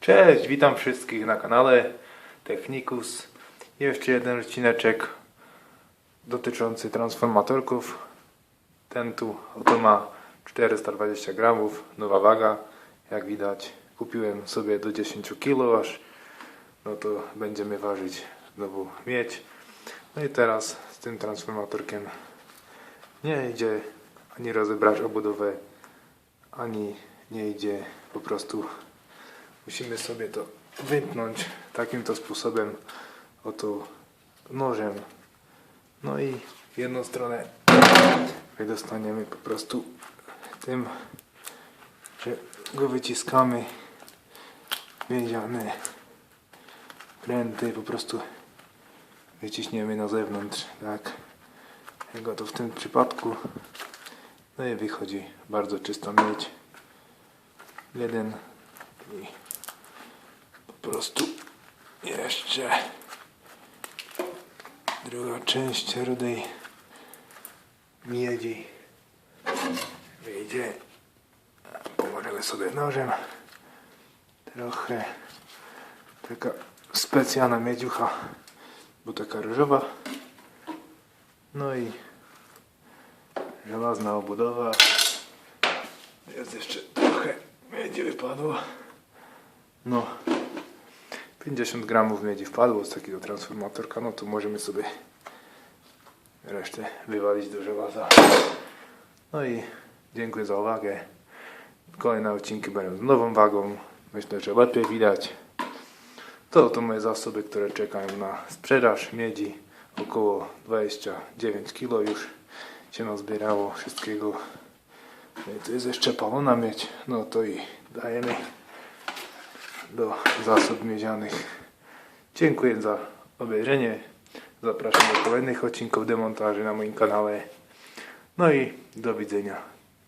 Cześć, witam wszystkich na kanale Technicus. Jeszcze jeden odcineczek dotyczący transformatorków. Ten tu oto ma 420 gramów, nowa waga. Jak widać kupiłem sobie do 10 kg aż. No to będziemy ważyć znowu miedź. No i teraz z tym transformatorkiem nie idzie ani rozebrać obudowę, ani nie idzie po prostu. Musimy sobie to wypnąć takim to sposobem, oto nożem. No i jedną stronę wydostaniemy po prostu tym, że go wyciskamy. Miedziane pręty po prostu wyciśniemy na zewnątrz, tak jak to w tym przypadku. No i wychodzi bardzo czysta miedź. Jeden i po prostu jeszcze druga część rudej miedzi wyjdzie. Pomożemy sobie nożem. Trochę taka specjalna miedziucha, bo taka różowa. No i żelazna obudowa. Jest jeszcze trochę miedzi wypadło. No 50 gramów miedzi wpadło z takiego transformatorka. No to możemy sobie resztę wywalić do żelaza. No i dziękuję za uwagę. Kolejne odcinki będą z nową wagą. Myślę, że lepiej widać. To moje zasoby, które czekają na sprzedaż miedzi. Około 29 kg już się nazbierało wszystkiego. No i tu jest jeszcze palona miedź. No to i dajemy do zasób miedzianych. Dziękuję za obejrzenie. Zapraszam do kolejnych odcinków demontaży na moim kanale. No i do widzenia.